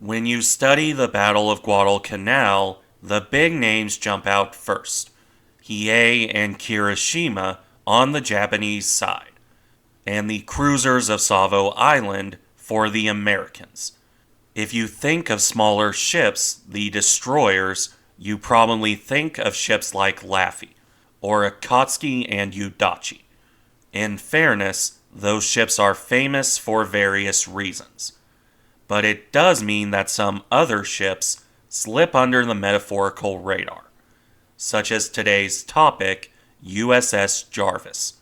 When you study the Battle of Guadalcanal, the big names jump out first. Hiei and Kirishima on the Japanese side, and the cruisers of Savo Island for the Americans. If you think of smaller ships, the destroyers, you probably think of ships like Laffey, or Akatsuki and Udachi. In fairness, those ships are famous for various reasons. But it does mean that some other ships slip under the metaphorical radar, such as today's topic, USS Jarvis.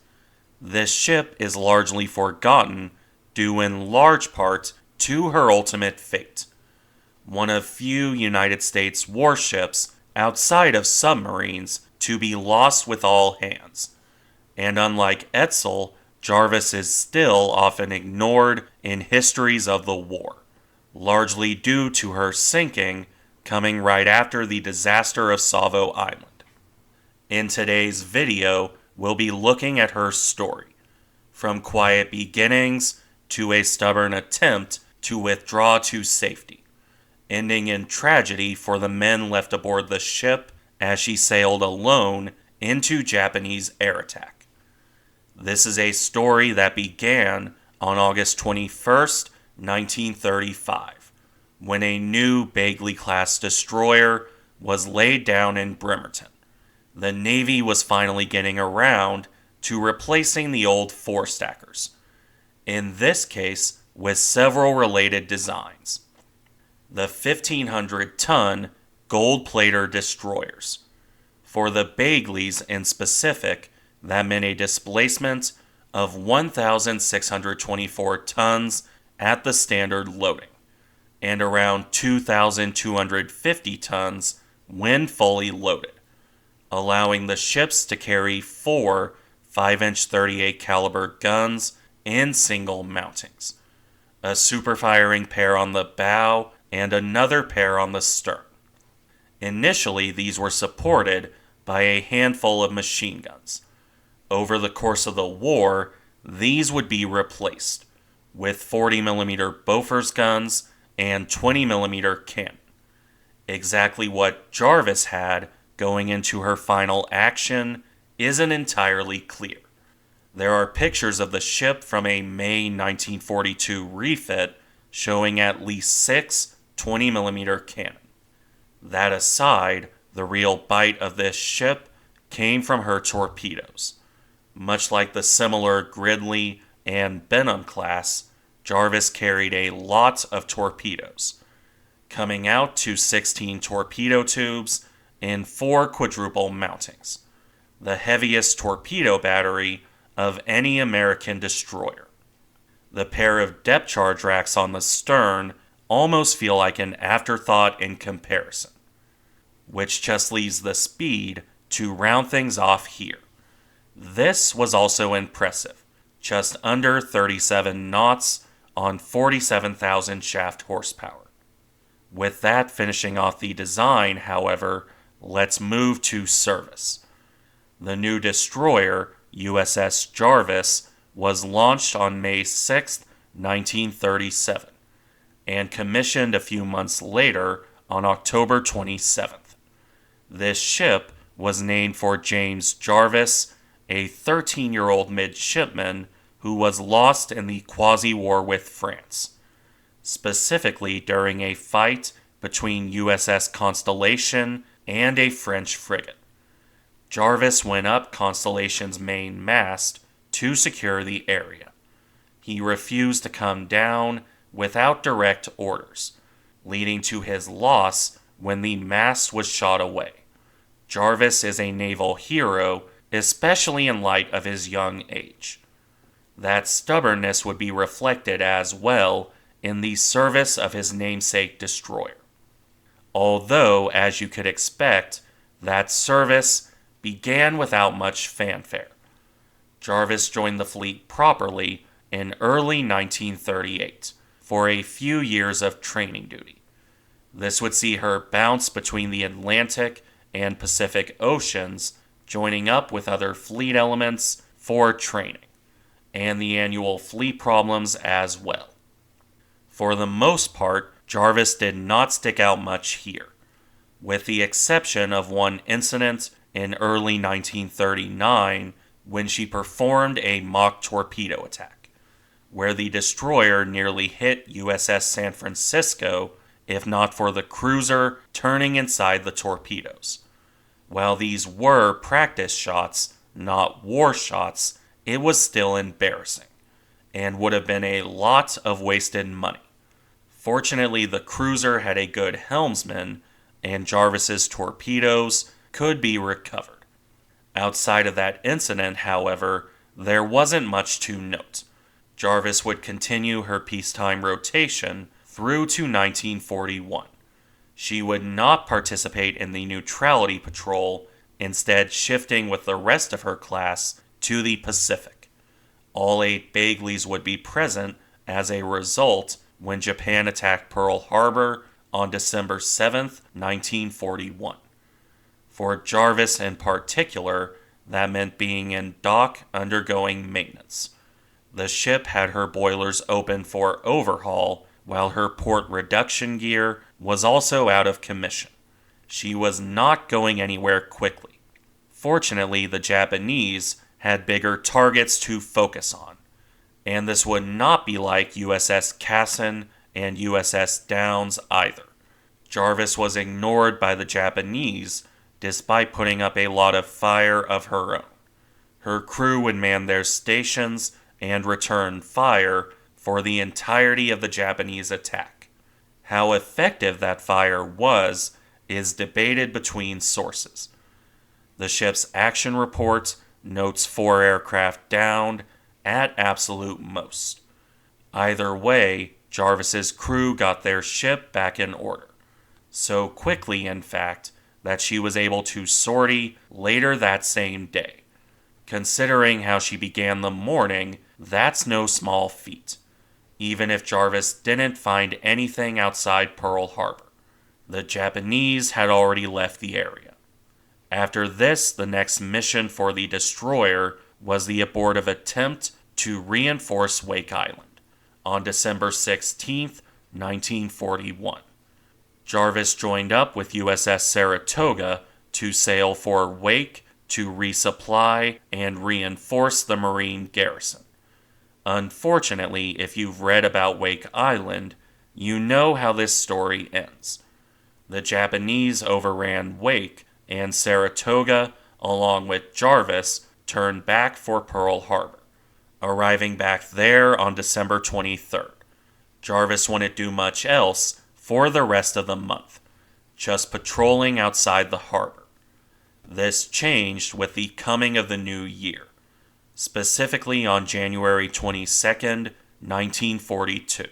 This ship is largely forgotten due in large part to her ultimate fate. One of few United States warships outside of submarines to be lost with all hands. And unlike Edsall, Jarvis is still often ignored in histories of the war, largely due to her sinking coming right after the disaster of Savo Island. In today's video, we'll be looking at her story, from quiet beginnings to a stubborn attempt to withdraw to safety, ending in tragedy for the men left aboard the ship as she sailed alone into Japanese air attack. This is a story that began on August 21st, 1935, when a new Bagley-class destroyer was laid down in Bremerton. The Navy was finally getting around to replacing the old four-stackers, in this case with several related designs. The 1,500-ton gold-plater destroyers. For the Bagleys in specific, that meant a displacement of 1,624 tons at the standard loading, and around 2,250 tons when fully loaded, allowing the ships to carry 4 5-inch 38 caliber guns in single mountings, a super-firing pair on the bow and another pair on the stern. Initially, these were supported by a handful of machine guns. Over the course of the war, these would be replaced with 40mm Bofors guns and 20mm cannon. Exactly what Jarvis had going into her final action isn't entirely clear. There are pictures of the ship from a May 1942 refit showing at least 6 20mm cannon. That aside, the real bite of this ship came from her torpedoes. Much like the similar Gridley and Benham class, Jarvis carried a lot of torpedoes, coming out to 16 torpedo tubes in 4 quadruple mountings, the heaviest torpedo battery of any American destroyer. The pair of depth charge racks on the stern almost feel like an afterthought in comparison, which just leaves the speed to round things off here. This was also impressive, just under 37 knots on 47,000 shaft horsepower. With that finishing off the design, however, let's move to service. The new destroyer, USS Jarvis, was launched on May 6, 1937, and commissioned a few months later on October 27th. This ship was named for James Jarvis, a 13-year-old midshipman who was lost in the quasi-war with France, specifically during a fight between USS Constellation and a French frigate. Jarvis went up Constellation's main mast to secure the area. He refused to come down without direct orders, leading to his loss when the mast was shot away. Jarvis is a naval hero, especially in light of his young age. That stubbornness would be reflected as well in the service of his namesake destroyer. Although, as you could expect, that service began without much fanfare. Jarvis joined the fleet properly in early 1938 for a few years of training duty. This would see her bounce between the Atlantic and Pacific Oceans, joining up with other fleet elements for training, and the annual fleet problems as well. For the most part, Jarvis did not stick out much here, with the exception of one incident in early 1939 when she performed a mock torpedo attack, where the destroyer nearly hit USS San Francisco if not for the cruiser turning inside the torpedoes. While these were practice shots, not war shots, it was still embarrassing, and would have been a lot of wasted money. Fortunately, the cruiser had a good helmsman, and Jarvis's torpedoes could be recovered. Outside of that incident, however, there wasn't much to note. Jarvis would continue her peacetime rotation through to 1941. She would not participate in the neutrality patrol, instead shifting with the rest of her class to the Pacific. All 8 Bagleys would be present as a result when Japan attacked Pearl Harbor on December 7, 1941. For Jarvis in particular, that meant being in dock undergoing maintenance. The ship had her boilers open for overhaul, while her port reduction gear was also out of commission. She was not going anywhere quickly. Fortunately, the Japanese had bigger targets to focus on, and this would not be like USS Cassin and USS Downs either. Jarvis was ignored by the Japanese despite putting up a lot of fire of her own. Her crew would man their stations and return fire for the entirety of the Japanese attack. How effective that fire was is debated between sources. The ship's action report notes 4 aircraft downed at absolute most. Either way, Jarvis's crew got their ship back in order. So quickly, in fact, that she was able to sortie later that same day. Considering how she began the morning, that's no small feat, even if Jarvis didn't find anything outside Pearl Harbor. The Japanese had already left the area. After this, the next mission for the destroyer was the abortive attempt to reinforce Wake Island on December 16, 1941. Jarvis joined up with USS Saratoga to sail for Wake to resupply and reinforce the Marine garrison. Unfortunately, if you've read about Wake Island, you know how this story ends. The Japanese overran Wake, and Saratoga, along with Jarvis, turned back for Pearl Harbor, arriving back there on December 23rd. Jarvis wouldn't do much else for the rest of the month, just patrolling outside the harbor. This changed with the coming of the new year, specifically on January 22nd, 1942.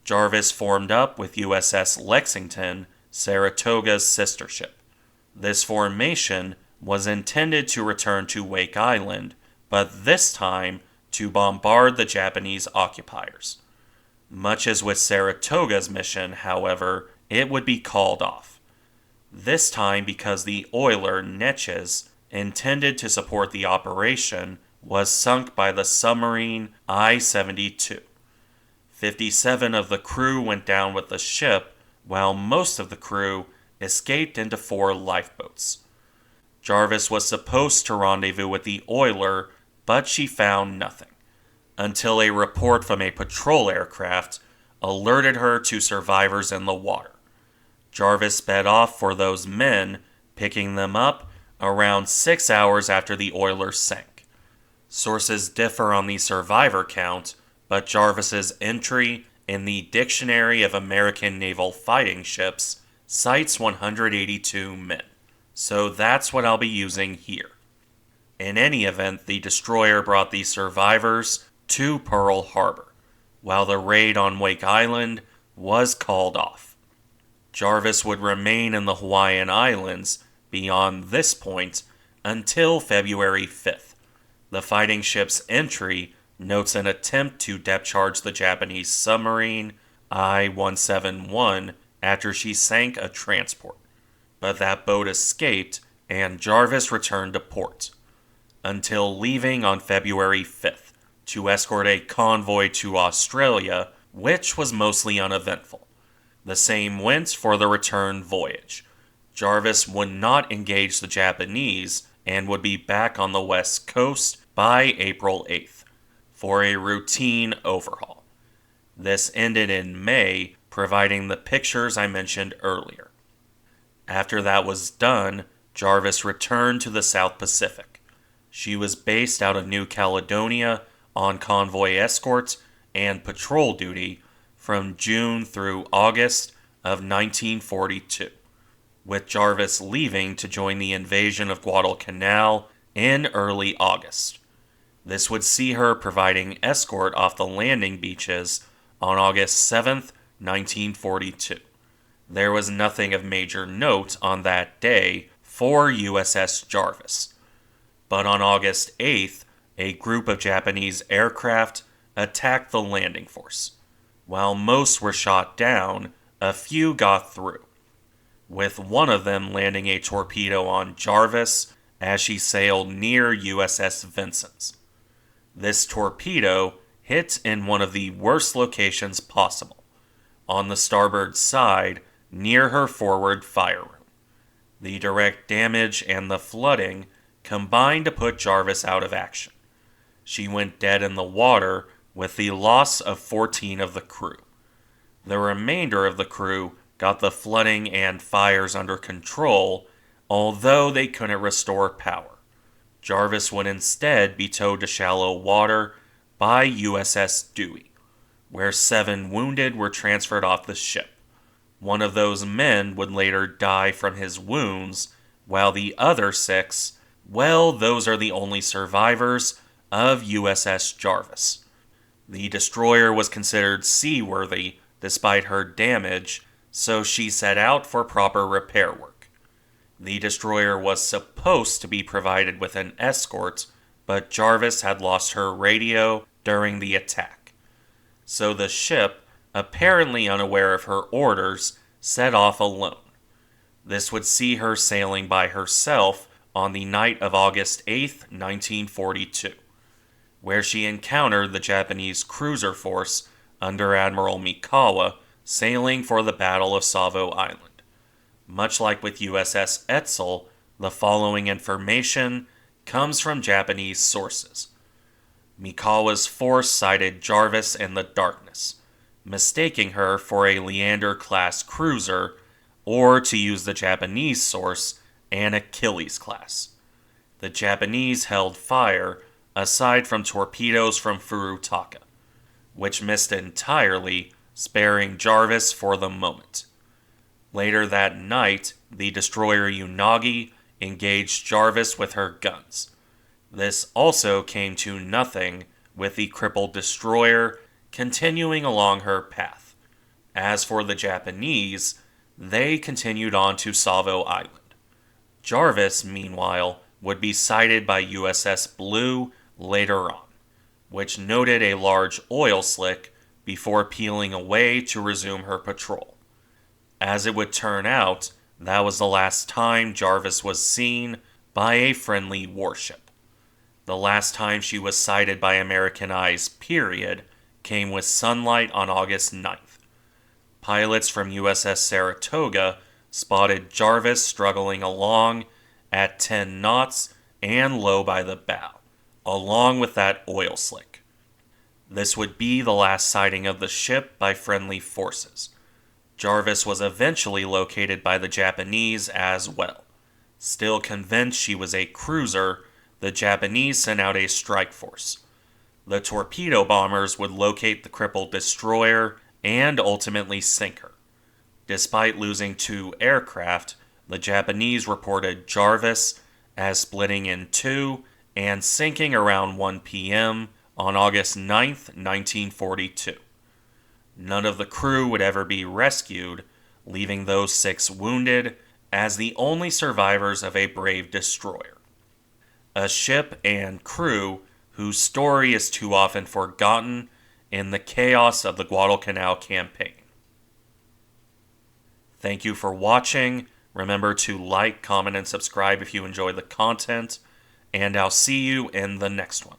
Jarvis formed up with USS Lexington, Saratoga's sister ship. This formation was intended to return to Wake Island, but this time to bombard the Japanese occupiers. Much as with Saratoga's mission, however, it would be called off. This time because the oiler Neches, intended to support the operation, was sunk by the submarine I-72. 57 of the crew went down with the ship, while most of the crew escaped into 4 lifeboats. Jarvis was supposed to rendezvous with the oiler, but she found nothing, until a report from a patrol aircraft alerted her to survivors in the water. Jarvis sped off for those men, picking them up around 6 hours after the oiler sank. Sources differ on the survivor count, but Jarvis's entry in the Dictionary of American Naval Fighting Ships cites 182 men. So that's what I'll be using here. In any event, the destroyer brought the survivors to Pearl Harbor, while the raid on Wake Island was called off. Jarvis would remain in the Hawaiian Islands beyond this point until February 5th. The fighting ship's entry notes an attempt to depth charge the Japanese submarine I-171 after she sank a transport, but that boat escaped and Jarvis returned to port, until leaving on February 5th to escort a convoy to Australia, which was mostly uneventful. The same went for the return voyage. Jarvis would not engage the Japanese and would be back on the west coast by April 8th for a routine overhaul. This ended in May, providing the pictures I mentioned earlier. After that was done, Jarvis returned to the South Pacific. She was based out of New Caledonia on convoy escorts and patrol duty from June through August of 1942, with Jarvis leaving to join the invasion of Guadalcanal in early August. This would see her providing escort off the landing beaches on August 7th, 1942. There was nothing of major note on that day for USS Jarvis. But on August 8th, a group of Japanese aircraft attacked the landing force. While most were shot down, a few got through, with one of them landing a torpedo on Jarvis as she sailed near USS Vincennes. This torpedo hit in one of the worst locations possible, on the starboard side near her forward fire room. The direct damage and the flooding combined to put Jarvis out of action. She went dead in the water with the loss of 14 of the crew. The remainder of the crew got the flooding and fires under control, although they couldn't restore power. Jarvis would instead be towed to shallow water by USS Dewey, where 7 wounded were transferred off the ship. One of those men would later die from his wounds, while the other 6, well, those are the only survivors of USS Jarvis. The destroyer was considered seaworthy despite her damage, so she set out for proper repair work. The destroyer was supposed to be provided with an escort, but Jarvis had lost her radio during the attack. So the ship, apparently unaware of her orders, set off alone. This would see her sailing by herself on the night of August 8th, 1942, where she encountered the Japanese cruiser force under Admiral Mikawa sailing for the Battle of Savo Island. Much like with USS Edsall, the following information comes from Japanese sources. Mikawa's force sighted Jarvis in the darkness, mistaking her for a Leander-class cruiser, or to use the Japanese source, an Achilles-class. The Japanese held fire, aside from torpedoes from Furutaka, which missed entirely, sparing Jarvis for the moment. Later that night, the destroyer Unagi engaged Jarvis with her guns. This also came to nothing, with the crippled destroyer continuing along her path. As for the Japanese, they continued on to Savo Island. Jarvis, meanwhile, would be sighted by USS Blue later on, which noted a large oil slick before peeling away to resume her patrol. As it would turn out, that was the last time Jarvis was seen by a friendly warship. The last time she was sighted by American eyes, period, came with sunlight on August 9th. Pilots from USS Saratoga spotted Jarvis struggling along at 10 knots and low by the bow, along with that oil slick. This would be the last sighting of the ship by friendly forces. Jarvis was eventually located by the Japanese as well. Still convinced she was a cruiser, the Japanese sent out a strike force. The torpedo bombers would locate the crippled destroyer and ultimately sink her. Despite losing 2 aircraft, the Japanese reported Jarvis as splitting in 2 and sinking around 1 p.m. on August 9th, 1942. None of the crew would ever be rescued, leaving those 6 wounded as the only survivors of a brave destroyer. A ship and crew whose story is too often forgotten in the chaos of the Guadalcanal campaign. Thank you for watching. Remember to like, comment, and subscribe if you enjoy the content, and I'll see you in the next one.